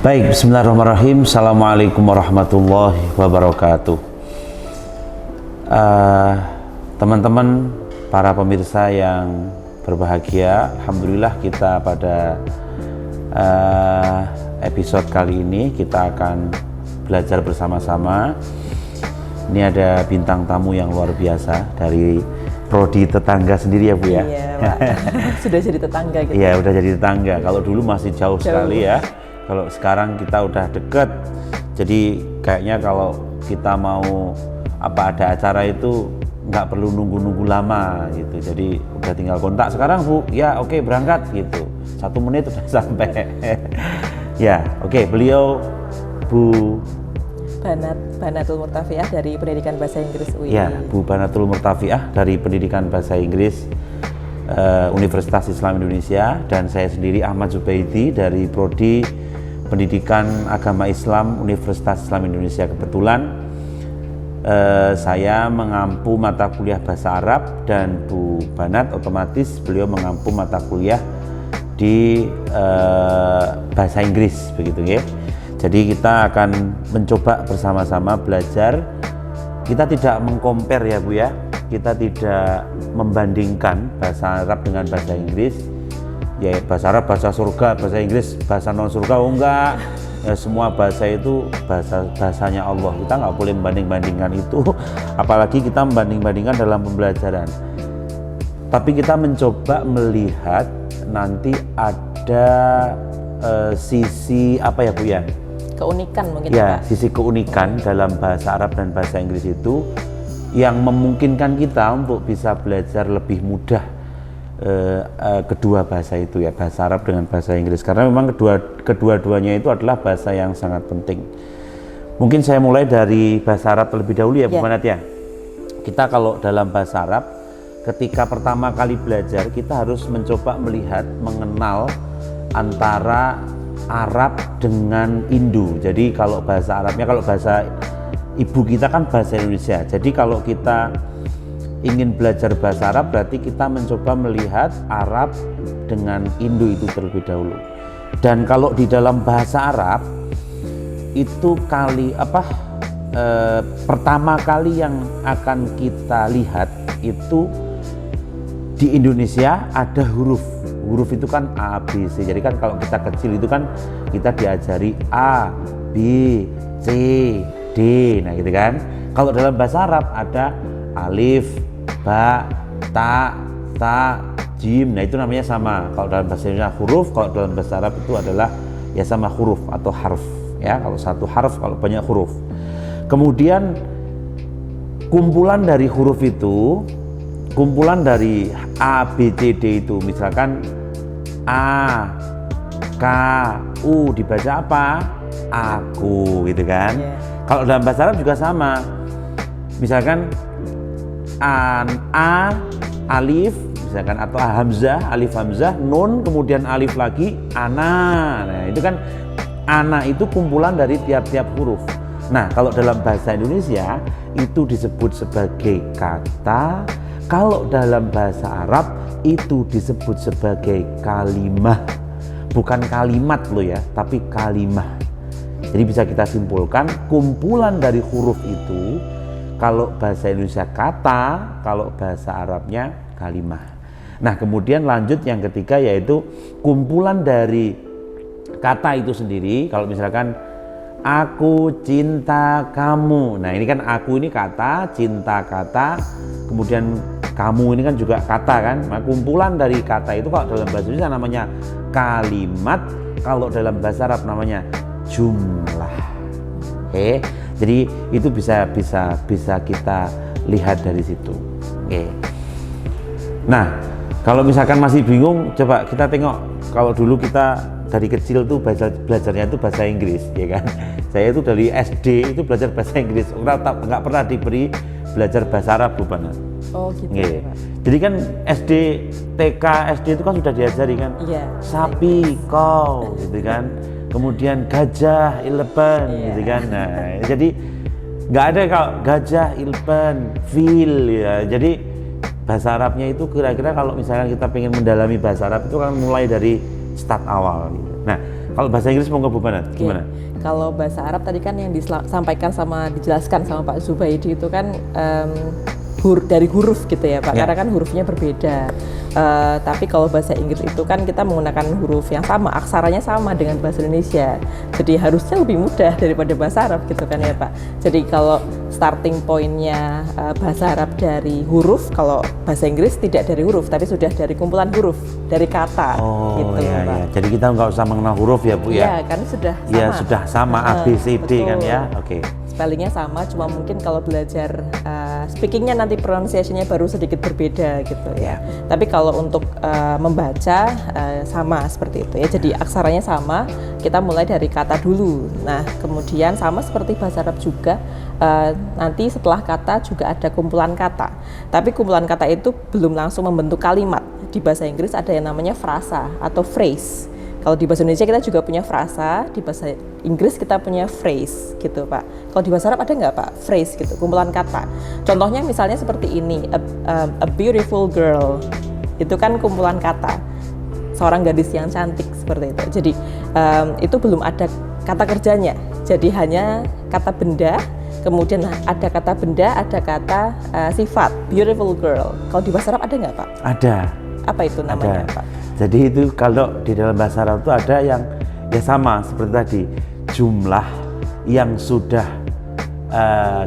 Baik, bismillahirrahmanirrahim. Assalamualaikum warahmatullahi wabarakatuh. Teman-teman, para pemirsa yang berbahagia, alhamdulillah kita pada episode kali ini kita akan belajar bersama-sama. Ini ada bintang tamu yang luar biasa dari prodi tetangga sendiri ya Bu ya? Iya Pak, sudah jadi tetangga gitu. Iya, udah jadi tetangga. Kalau dulu masih jauh sekali ya. Kalau sekarang kita udah deket. Jadi kayaknya kalau kita mau ada acara itu nggak perlu nunggu-nunggu lama gitu. Jadi udah tinggal kontak sekarang Bu, ya oke, berangkat gitu. 1 menit udah sampai. Ya oke, beliau Bu Banatul Murtafiah dari Pendidikan Bahasa Inggris UI. Ya, Bu Banatul Murtafiah dari Pendidikan Bahasa Inggris Universitas Islam Indonesia, dan saya sendiri Ahmad Zubaidi dari Prodi Pendidikan Agama Islam Universitas Islam Indonesia. Kebetulan saya mengampu mata kuliah Bahasa Arab dan Bu Banat otomatis beliau mengampu mata kuliah di Bahasa Inggris begitu ya. Jadi kita akan mencoba bersama-sama belajar. Kita tidak mengcompare ya Bu ya. Kita tidak membandingkan bahasa Arab dengan bahasa Inggris. Ya bahasa Arab bahasa surga, bahasa Inggris bahasa non surga, enggak. Ya, semua bahasa itu bahasanya Allah. Kita nggak boleh membanding-bandingkan itu. Apalagi kita membanding-bandingkan dalam pembelajaran. Tapi kita mencoba melihat nanti ada sisi apa ya Bu ya? Keunikan mungkin ya, Pak. sisi keunikan dalam bahasa Arab dan bahasa Inggris itu yang memungkinkan kita untuk bisa belajar lebih mudah kedua bahasa itu ya, bahasa Arab dengan bahasa Inggris, karena memang kedua-duanya itu adalah bahasa yang sangat penting. Mungkin saya mulai dari bahasa Arab terlebih dahulu ya Bu Manat ya. Kita kalau dalam bahasa Arab ketika pertama kali belajar kita harus mencoba melihat, mengenal antara Arab dengan Indo. Jadi kalau bahasa Arabnya, kalau bahasa ibu kita kan bahasa Indonesia. Jadi kalau kita ingin belajar bahasa Arab berarti kita mencoba melihat Arab dengan Indo itu terlebih dahulu. Dan kalau di dalam bahasa Arab itu pertama kali yang akan kita lihat itu di Indonesia ada huruf itu kan A, B, C. Jadi kan kalau kita kecil itu kan kita diajari A, B, C, D. Nah gitu kan. Kalau dalam bahasa Arab ada alif, ba, ta, jim. Nah itu namanya sama. Kalau dalam bahasa Indonesia huruf, kalau dalam bahasa Arab itu adalah ya sama huruf atau harf. Ya, kalau satu harf, kalau banyak huruf. Kemudian kumpulan dari huruf itu, kumpulan dari A, B, C, D itu, misalkan A, K, U dibaca apa? Aku gitu kan. Kalau dalam bahasa Arab juga sama. Misalkan A, alif, misalkan, atau hamzah, alif hamzah, nun, kemudian alif lagi, ana. Nah itu kan ana itu kumpulan dari tiap-tiap huruf. Nah kalau dalam bahasa Indonesia itu disebut sebagai kata. Kalau dalam bahasa Arab itu disebut sebagai kalimah. Bukan kalimat loh ya, tapi kalimah. Jadi bisa kita simpulkan kumpulan dari huruf itu, kalau bahasa Indonesia kata, kalau bahasa Arabnya kalimah. Nah kemudian lanjut yang ketiga yaitu kumpulan dari kata itu sendiri. Kalau misalkan aku cinta kamu. Nah ini kan aku ini kata, cinta kata, kemudian kamu ini kan juga kata kan. Nah, kumpulan dari kata itu kalau dalam bahasa Indonesia namanya kalimat, kalau dalam bahasa Arab namanya jumlah. Oke. Jadi itu bisa kita lihat dari situ. Oke. Nah, kalau misalkan masih bingung, coba kita tengok. Kalau dulu kita dari kecil tuh belajarnya itu bahasa Inggris, ya kan? Saya itu dari SD itu belajar bahasa Inggris, nggak pernah diberi belajar bahasa Arab Bu Banat. Oh gitu ya, Pak. Jadi kan SD, TK, SD itu kan sudah diajari kan, sapi, kau, gitu kan. Kemudian gajah, elephant, gitu kan. Nah, jadi nggak ada kalau gajah, elephant, fil, ya. Jadi bahasa Arabnya itu kira-kira kalau misalnya kita pengen mendalami bahasa Arab itu kan mulai dari start awal gitu. Nah, Kalau bahasa Inggris monggo Bu Banat, gimana? Kalau bahasa Arab tadi kan yang disampaikan sama dijelaskan sama Pak Zubaidi itu kan dari huruf gitu ya Pak, karena kan hurufnya berbeda. Tapi kalau bahasa Inggris itu kan kita menggunakan huruf yang sama, aksaranya sama dengan bahasa Indonesia. Jadi harusnya lebih mudah daripada bahasa Arab gitu kan ya Pak. Jadi kalau starting pointnya bahasa Arab dari huruf, kalau bahasa Inggris tidak dari huruf, tapi sudah dari kumpulan huruf, dari kata. Gitu, iya, Pak. iya. Jadi kita nggak usah mengenal huruf ya Bu ya? Iya, kan sudah sama. Iya, sudah sama A, B, C, D kan ya? Oke. Spellingnya sama, cuma mungkin kalau belajar speakingnya nanti pronunciation-nya baru sedikit berbeda gitu ya. Tapi kalau untuk membaca sama seperti itu ya. Jadi aksaranya sama, kita mulai dari kata dulu. Nah, kemudian sama seperti bahasa Arab juga, nanti setelah kata juga ada kumpulan kata. Tapi kumpulan kata itu belum langsung membentuk kalimat. Di bahasa Inggris ada yang namanya frasa atau phrase. Kalau di bahasa Indonesia kita juga punya frasa, di bahasa Inggris kita punya phrase gitu Pak. Kalau di bahasa Arab ada nggak Pak? Phrase gitu, kumpulan kata. Contohnya misalnya seperti ini, a beautiful girl, itu kan kumpulan kata. Seorang gadis yang cantik seperti itu. Jadi itu belum ada kata kerjanya. Jadi hanya kata benda, kemudian ada kata benda, ada kata sifat, beautiful girl. Kalau di bahasa Arab ada nggak Pak? Ada. Apa itu namanya Pak? Jadi itu kalau di dalam bahasa Arab itu ada yang ya sama seperti tadi, jumlah yang sudah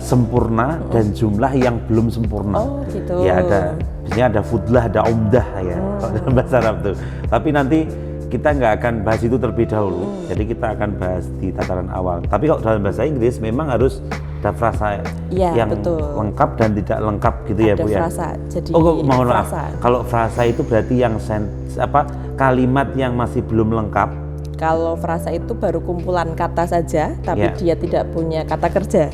sempurna dan jumlah yang belum sempurna. Oh gitu. Ya ada, biasanya ada fudlah, ada umdah ya kalau dalam bahasa Arab tuh. Tapi nanti kita nggak akan bahas itu terlebih dahulu. Jadi kita akan bahas di tataran awal. Tapi kalau dalam bahasa Inggris memang harus ada frasa yang lengkap dan tidak lengkap gitu ya Bu ya. Frasa. Jadi mohon maaf. frasa. Kalau frasa itu berarti yang kalimat yang masih belum lengkap. Kalau frasa itu baru kumpulan kata saja, tapi dia tidak punya kata kerja.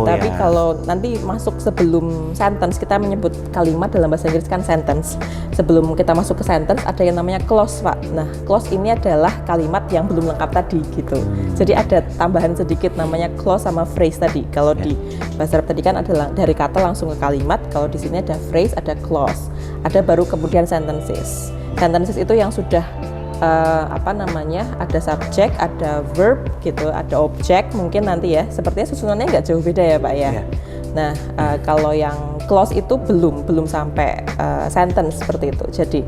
Tapi kalau nanti masuk sebelum sentence, kita menyebut kalimat dalam bahasa Inggris kan sentence. Sebelum kita masuk ke sentence ada yang namanya clause Pak. Nah clause ini adalah kalimat yang belum lengkap tadi gitu. Jadi ada tambahan sedikit namanya clause sama phrase tadi. Kalau di bahasa Arab tadi kan ada dari kata langsung ke kalimat. Kalau di sini ada phrase, ada clause, ada baru kemudian sentences. Sentences itu yang sudah ada subjek, ada verb gitu, ada objek mungkin nanti ya. Sepertinya susunannya nggak jauh beda ya Pak ya. Nah kalau yang clause itu belum sampai sentence seperti itu. Jadi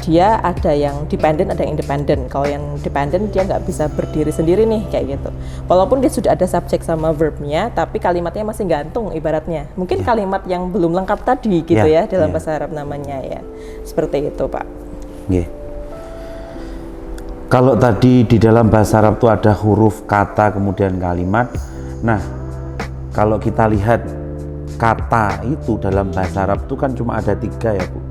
dia ada yang dependent, ada yang independent. Kalau yang dependent dia nggak bisa berdiri sendiri nih kayak gitu. Walaupun dia sudah ada subjek sama verbnya, tapi kalimatnya masih gantung ibaratnya. Mungkin kalimat yang belum lengkap tadi gitu ya dalam bahasa Arab namanya ya. Seperti itu Pak. Kalau tadi di dalam bahasa Arab itu ada huruf, kata, kemudian kalimat. Nah, kalau kita lihat kata itu dalam bahasa Arab itu kan cuma ada 3 ya Bu.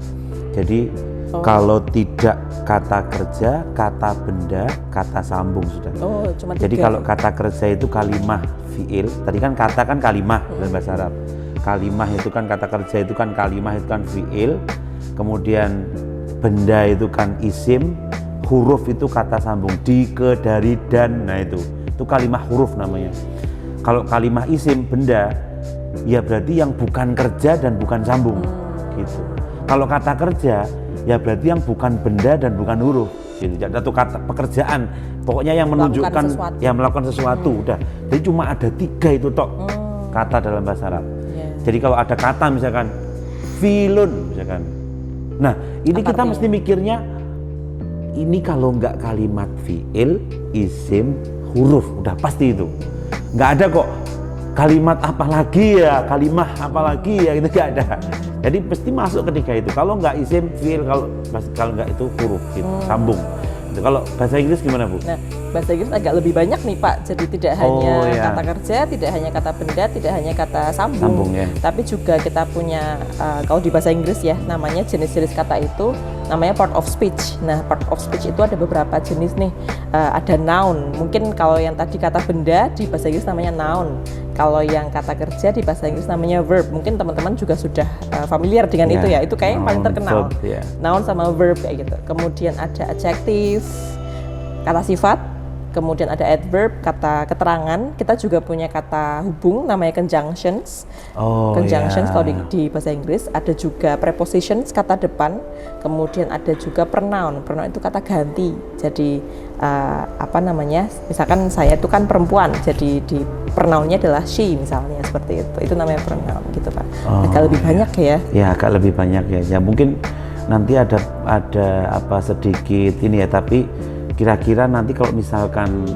Jadi kalau tidak kata kerja, kata benda, kata sambung sudah. Cuma 3. Jadi kalau kata kerja itu kalimah fi'il. Tadi kan kata kan kalimah dalam bahasa Arab. Kalimah itu kan kata kerja itu kan kalimah itu kan fi'il. Kemudian benda itu kan isim. Huruf itu kata sambung, di, ke, dari, dan. Nah itu kalimah huruf namanya. Kalau kalimah isim benda, ya berarti yang bukan kerja dan bukan sambung gitu. Kalau kata kerja, ya berarti yang bukan benda dan bukan huruf gitu. Atau kata pekerjaan, pokoknya yang menunjukkan melakukan sesuatu. Udah. Jadi cuma ada 3 itu tok kata dalam bahasa Arab. Jadi kalau ada kata misalkan filun misalkan. Nah ini kita mesti mikirnya, ini kalau nggak kalimat fi'il, isim, huruf, udah pasti itu. Nggak ada kok kalimat apa lagi ya, kalimah apa lagi ya, itu nggak ada. Jadi pasti masuk ketika itu. Kalau nggak isim, fi'il, kalau nggak itu huruf, gitu, sambung. Kalau bahasa Inggris gimana Bu? Nah, bahasa Inggris agak lebih banyak nih Pak. Jadi tidak hanya kata kerja, tidak hanya kata benda, tidak hanya kata sambung tapi juga kita punya kalau di bahasa Inggris ya namanya jenis-jenis kata itu namanya part of speech. Nah, part of speech itu ada beberapa jenis nih. Ada noun. Mungkin kalau yang tadi kata benda di bahasa Inggris namanya noun. Kalau yang kata kerja di bahasa Inggris namanya verb. Mungkin teman-teman juga sudah familiar dengan itu ya. Itu kayak yang paling terkenal. Noun sama verb kayak gitu. Kemudian ada adjective, kata sifat, kemudian ada adverb, kata keterangan. Kita juga punya kata hubung namanya conjunctions. Oh, Conjunctions ya. kalau di bahasa Inggris. Ada juga prepositions, kata depan. Kemudian ada juga pronoun. Pronoun itu kata ganti. Jadi misalkan saya itu kan perempuan, jadi di pronounnya adalah she misalnya, seperti itu. Itu namanya pronoun gitu Pak. Agak lebih banyak ya. Ya, agak lebih banyak ya. Ya mungkin nanti ada apa sedikit ini ya, tapi kira-kira nanti kalau misalkan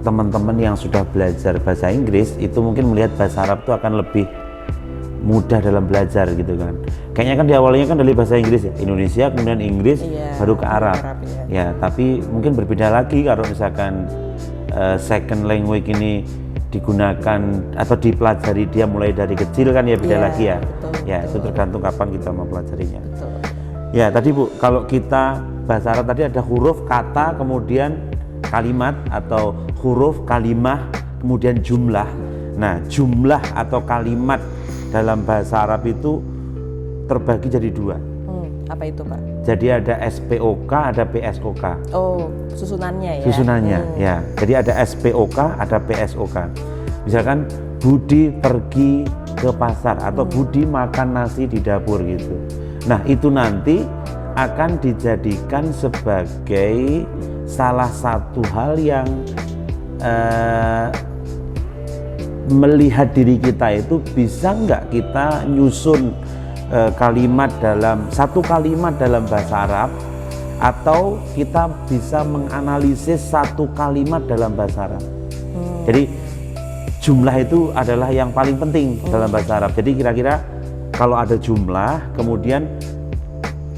teman-teman yang sudah belajar bahasa Inggris itu mungkin melihat bahasa Arab itu akan lebih mudah dalam belajar gitu kan. Kayaknya kan di awalnya kan dari bahasa Inggris ya, Indonesia kemudian Inggris, Iya, baru ke Arab. ya. Ya, tapi mungkin berbeda lagi kalau misalkan second language ini digunakan atau dipelajari dia mulai dari kecil kan ya, beda Iya, lagi ya. betul, Ya, betul. itu tergantung kapan kita mempelajarinya. Betul. Ya, tadi Bu, kalau kita bahasa Arab tadi ada huruf, kata, kemudian kalimat atau huruf, kalimah, kemudian jumlah. Nah, jumlah atau kalimat dalam bahasa Arab itu terbagi jadi dua. Apa itu Pak? Jadi ada SPOK, ada PSOK. Oh, susunannya ya. Susunannya, ya. Jadi ada SPOK, ada PSOK. Misalkan Budi pergi ke pasar atau Budi makan nasi di dapur gitu. Nah, itu nanti akan dijadikan sebagai salah satu hal yang melihat diri kita itu bisa nggak kita nyusun kalimat dalam satu kalimat dalam bahasa Arab, atau kita bisa menganalisis satu kalimat dalam bahasa Arab. Jadi jumlah itu adalah yang paling penting dalam bahasa Arab. Jadi kira-kira kalau ada jumlah, kemudian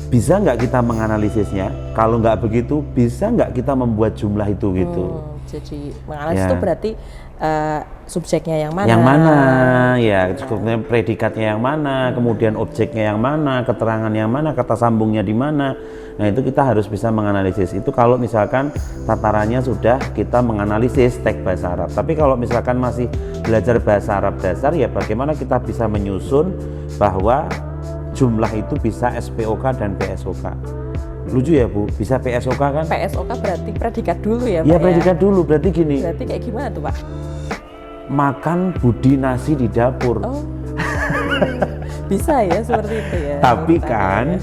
bisa nggak kita menganalisisnya? Kalau nggak begitu, bisa nggak kita membuat jumlah itu gitu? Jadi menganalisis Ya. itu berarti subjeknya yang mana? Yang mana, ya, kemudian predikatnya yang mana, kemudian objeknya yang mana, keterangan yang mana, kata sambungnya di mana. Nah, itu kita harus bisa menganalisis. Itu kalau misalkan tatarannya sudah kita menganalisis teks bahasa Arab. Tapi kalau misalkan masih belajar bahasa Arab dasar, ya bagaimana kita bisa menyusun bahwa jumlah itu bisa SPOK dan PSOK. Lucu ya Bu, bisa PSOK kan? PSOK berarti predikat dulu ya Pak Iya, predikat dulu, berarti gini. Berarti kayak gimana tuh Pak? Makan Budi nasi di dapur. Oh, bisa ya seperti itu ya. Tapi Tanya kan ya.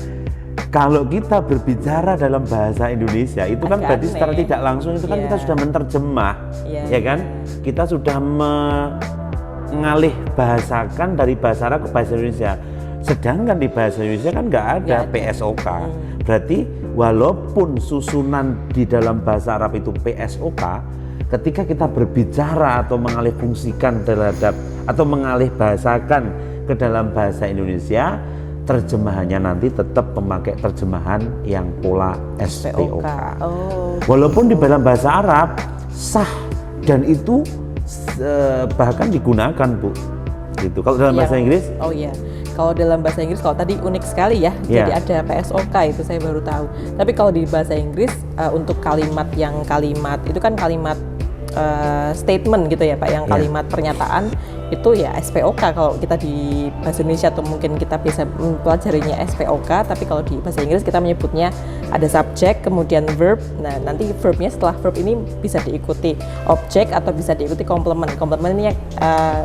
kalau kita berbicara dalam bahasa Indonesia itu kan Agak berarti aneh. secara tidak langsung itu kan Iya. kita sudah menerjemah, Iya, ya kan? Kita sudah mengalih bahasakan dari bahasa Arab ke bahasa Indonesia. Sedangkan di bahasa Indonesia kan nggak ada Nggak ada. PSOK. Berarti walaupun susunan di dalam bahasa Arab itu PSOK, ketika kita berbicara atau mengalih fungsikan terhadap atau mengalih bahasakan ke dalam bahasa Indonesia, terjemahannya nanti tetap memakai terjemahan yang pola SPOK. Oh, Walaupun di dalam bahasa Arab sah dan itu bahkan digunakan Bu. Gitu. Kalau dalam bahasa Inggris, oh iya. Kalau dalam bahasa Inggris, kalau tadi unik sekali ya, Iya. jadi ada PSOK itu saya baru tahu. Tapi kalau di bahasa Inggris untuk kalimat itu kan kalimat statement gitu ya Pak, yang Iya. kalimat pernyataan itu ya SPOK kalau kita di bahasa Indonesia, atau mungkin kita bisa mempelajarinya SPOK, tapi kalau di bahasa Inggris kita menyebutnya ada subjek kemudian verb. Nah, nanti verbnya setelah verb ini bisa diikuti objek atau bisa diikuti komplement. Komplement ini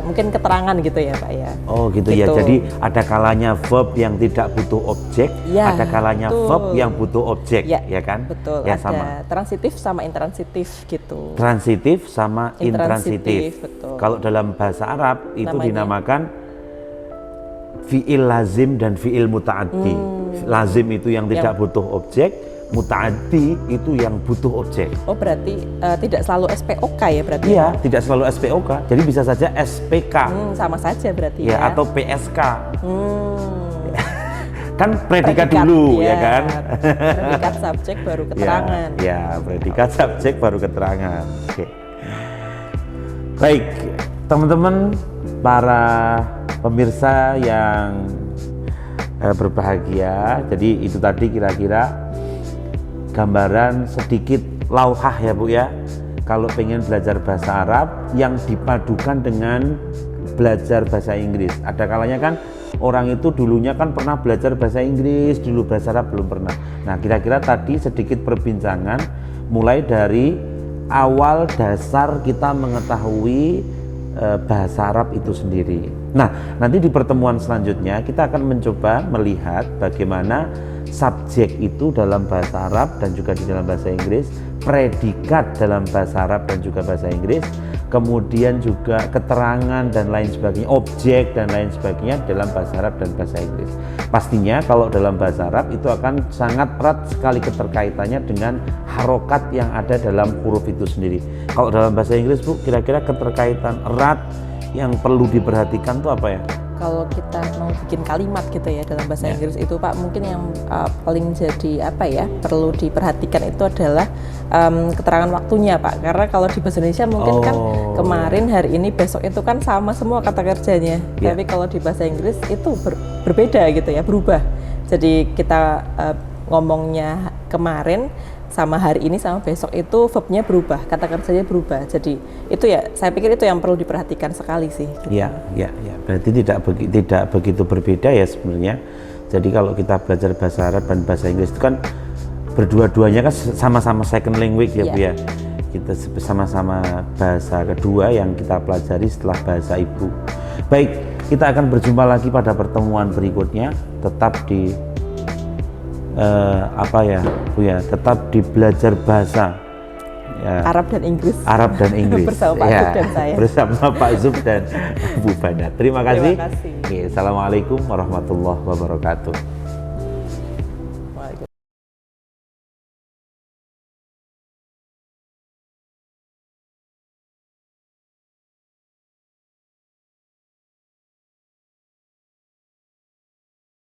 mungkin keterangan gitu ya Pak ya. oh gitu ya. Jadi ada kalanya verb yang tidak butuh objek, Ya, ada kalanya betul. verb yang butuh objek, Ya, ya kan? Betul, Ya ada sama. transitif sama intransitif gitu. Transitif sama intransitif. Betul. Kalau dalam bahasa Arab itu Namanya? dinamakan fi'il lazim dan fi'il muta'addi. Lazim itu yang tidak butuh objek, muta'addi itu yang butuh objek. Oh, berarti tidak selalu SPOK ya berarti? Iya, tidak selalu SPOK. Jadi bisa saja SPK Sama saja berarti ya, ya. atau PSK. Hmm. Kan predikat dulu ya kan? Predikat subjek baru keterangan. Ya, predikat subjek baru keterangan. Oke. Baik, teman-teman para pemirsa yang berbahagia. Jadi itu tadi kira-kira gambaran sedikit lauhah ya Bu ya. Kalau pengen belajar bahasa Arab yang dipadukan dengan belajar bahasa Inggris. Ada kalanya kan orang itu dulunya kan pernah belajar bahasa Inggris, dulu bahasa Arab belum pernah. Nah, kira-kira tadi sedikit perbincangan mulai dari awal dasar kita mengetahui bahasa Arab itu sendiri. Nah, nanti di pertemuan selanjutnya kita akan mencoba melihat bagaimana subjek itu dalam bahasa Arab dan juga di dalam bahasa Inggris, predikat dalam bahasa Arab dan juga bahasa Inggris, kemudian juga keterangan dan lain sebagainya, objek dan lain sebagainya dalam bahasa Arab dan bahasa Inggris. Pastinya kalau dalam bahasa Arab itu akan sangat erat sekali keterkaitannya dengan harokat yang ada dalam huruf itu sendiri. Kalau dalam bahasa Inggris, Bu, kira-kira keterkaitan erat yang perlu diperhatikan itu apa ya? Kalau kita mau bikin kalimat gitu ya dalam bahasa Inggris itu Pak, mungkin yang paling jadi apa ya perlu diperhatikan itu adalah keterangan waktunya Pak, karena kalau di bahasa Indonesia mungkin kan kemarin, hari ini, besok itu kan sama semua kata kerjanya, tapi kalau di bahasa Inggris itu berbeda gitu ya, berubah. Jadi kita ngomongnya kemarin sama hari ini sama besok itu verbnya berubah, kata kerjanya berubah. Jadi itu ya, saya pikir itu yang perlu diperhatikan sekali sih. Iya, iya, ya. Berarti tidak begitu berbeda ya sebenarnya. Jadi kalau kita belajar bahasa Arab dan bahasa Inggris itu kan berdua-duanya kan sama-sama second language ya, Bu ya. Kita sama-sama bahasa kedua yang kita pelajari setelah bahasa ibu. Baik, kita akan berjumpa lagi pada pertemuan berikutnya. Tetap di Bu ya, tetap di belajar bahasa ya, Arab dan Inggris bersama Pak Zub dan saya, bersama Pak Zub dan Bu Bana. Terima kasih. Terima kasih. Assalamualaikum warahmatullahi wabarakatuh.